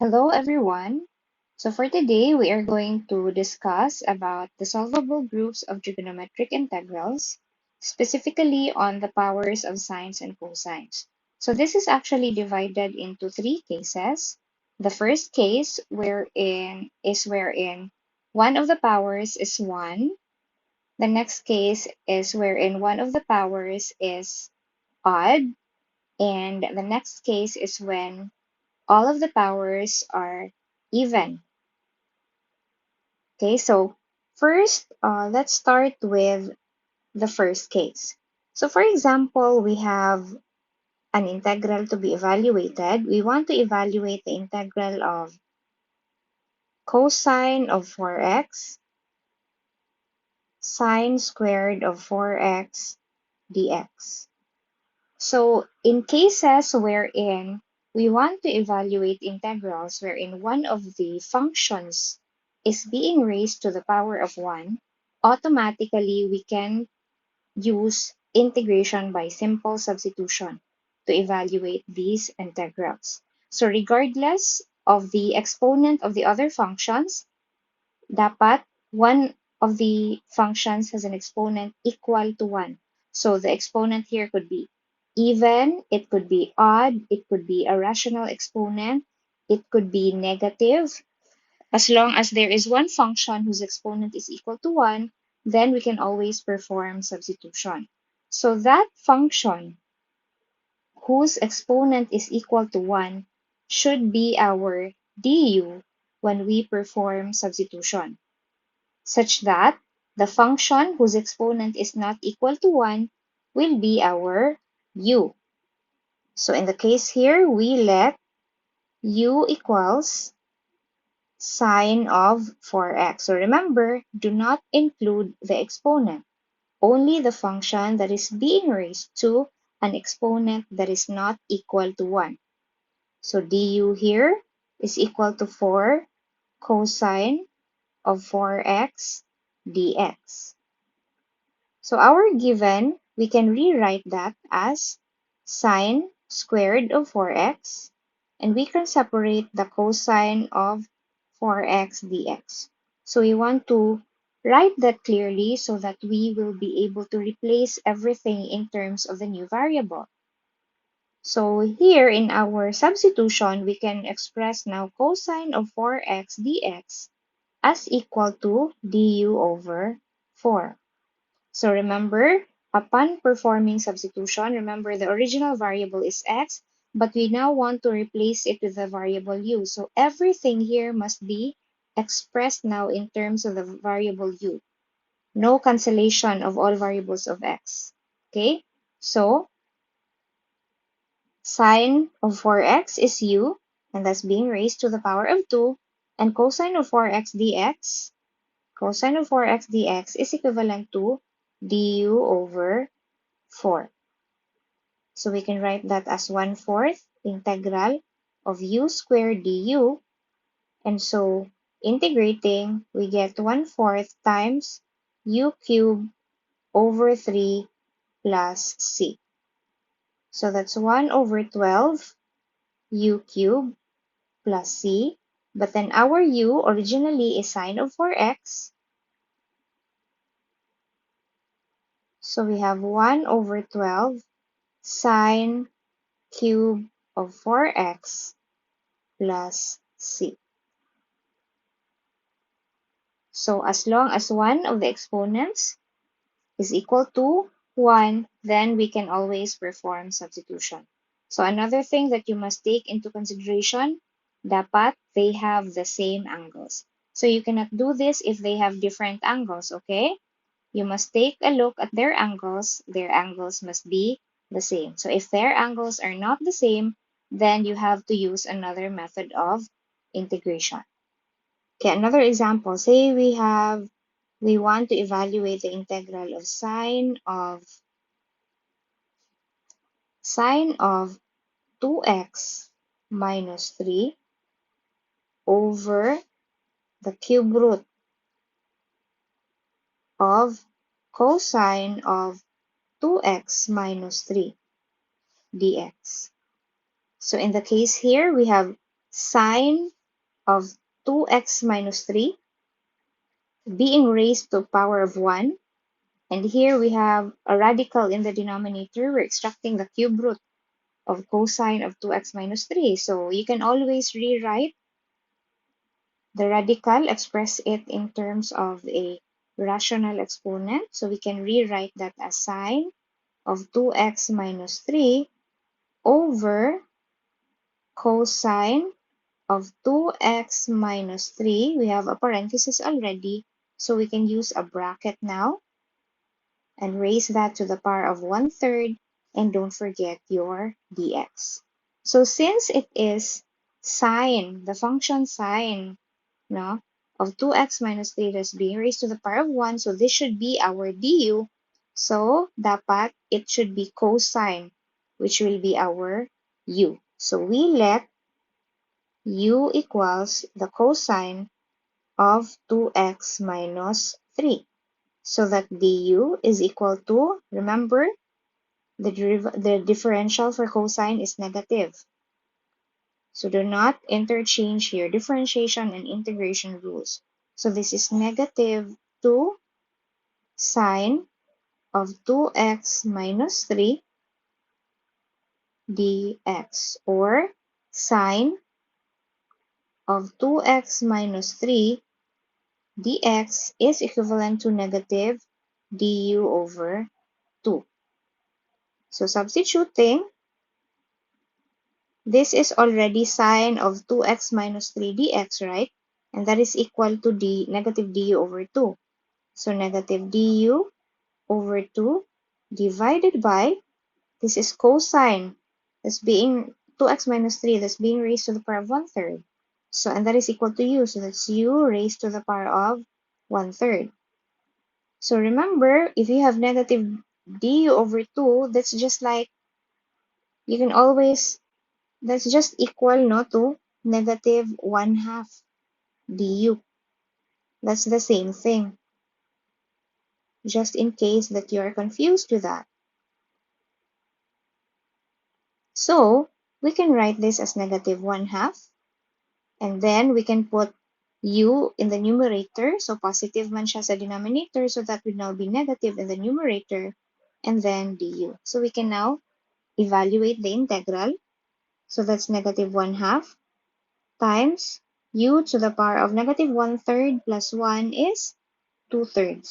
Hello everyone. So for today, we are going to discuss about the solvable groups of trigonometric integrals, specifically on the powers of sines and cosines. So this is actually divided into three cases. The first case wherein one of the powers is 1. The next case is wherein one of the powers is odd, and the next case is when all of the powers are even. Okay, so first, let's start with the first case. So for example, we have an integral to be evaluated. We want to evaluate the integral of cosine of 4x, sine squared of 4x dx. So in cases wherein we want to evaluate integrals wherein one of the functions is being raised to the power of 1, automatically we can use integration by simple substitution to evaluate these integrals. So regardless of the exponent of the other functions, dapat one of the functions has an exponent equal to 1. So the exponent here could be even, it could be odd, it could be a rational exponent, it could be negative. As long as there is one function whose exponent is equal to 1, then we can always perform substitution. So that function whose exponent is equal to 1 should be our du when we perform substitution, such that the function whose exponent is not equal to 1 will be our u. So in the case here, we let u equals sine of 4x. So remember, do not include the exponent, only the function that is being raised to an exponent that is not equal to 1. So du here is equal to 4 cosine of 4x dx. So our given, we can rewrite that as sine squared of 4x, and we can separate the cosine of 4x dx. So we want to write that clearly so that we will be able to replace everything in terms of the new variable. So here in our substitution, we can express now cosine of 4x dx as equal to du over 4. So remember, upon performing substitution, remember the original variable is x, but we now want to replace it with the variable u. So everything here must be expressed now in terms of the variable u. No cancellation of all variables of x. Okay, so sine of 4x is u, and that's being raised to the power of 2, and cosine of 4x dx, cosine of 4x dx is equivalent to du over 4. So we can write that as 1/4 integral of u squared du. And so integrating, we get 1/4 times u cubed over 3 plus c. So that's 1 over 12 u cubed plus c. But then our u originally is sine of 4x. So we have 1 over 12 sine cube of 4x plus c. So as long as one of the exponents is equal to 1, then we can always perform substitution. So another thing that you must take into consideration, dapat they have the same angles. So you cannot do this if they have different angles, okay? You must take a look at their angles. Their angles must be the same. So if their angles are not the same, then you have to use another method of integration. Okay, another example. Say we want to evaluate the integral of sine of 2x minus 3 over the cube root of cosine of 2x minus 3 dx. So in the case here, we have sine of 2x minus 3 being raised to power of 1. And here we have a radical in the denominator. We're extracting the cube root of cosine of 2x minus 3. So you can always rewrite the radical, express it in terms of a rational exponent. So we can rewrite that as sine of 2x minus 3 over cosine of 2x minus 3. We have a parenthesis already, so we can use a bracket now and raise that to the power of 1/3, and don't forget your dx. So since it is sine, the function sine, no, of 2x minus 3 that's being raised to the power of 1, so this should be our du. So dapat it should be cosine, which will be our u. So we let u equals the cosine of 2x minus 3. So that du is equal to, remember, the differential for cosine is negative. So do not interchange here differentiation and integration rules. So this is negative 2 sine of 2x minus 3 dx, or sine of 2x minus 3 dx is equivalent to negative du over 2. So substituting, this is already sine of 2x minus 3 dx, right? And that is equal to the negative du over 2. So negative du over 2 divided by, this is cosine, that's being 2x minus 3, that's being raised to the power of 1/3. So, and that is equal to u, so that's u raised to the power of 1/3. So remember, if you have negative du over 2, that's just like, you can always, that's just equal, no, to negative 1/2 du. That's the same thing, just in case that you are confused with that. So we can write this as negative 1/2, and then we can put u in the numerator, so positive man siya sa denominator, so that would now be negative in the numerator, and then du. So we can now evaluate the integral. So that's negative 1/2 times u to the power of negative 1/3 plus 1 is 2/3.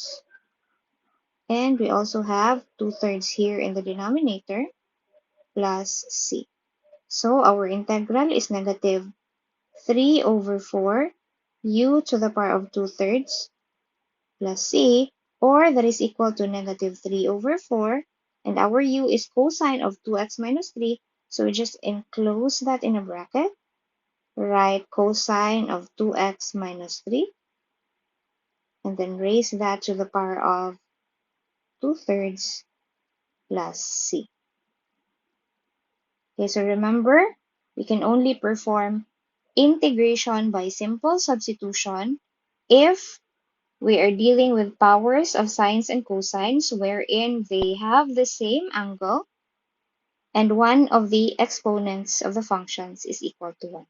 And we also have 2/3 here in the denominator plus c. So our integral is negative 3 over 4 u to the power of 2/3 plus c, or that is equal to negative 3 over 4. And our u is cosine of 2x minus 3. So we just enclose that in a bracket. Write cosine of 2x minus 3. And then raise that to the power of 2/3 plus c. Okay, so remember, we can only perform integration by simple substitution if we are dealing with powers of sines and cosines wherein they have the same angle and one of the exponents of the functions is equal to 1.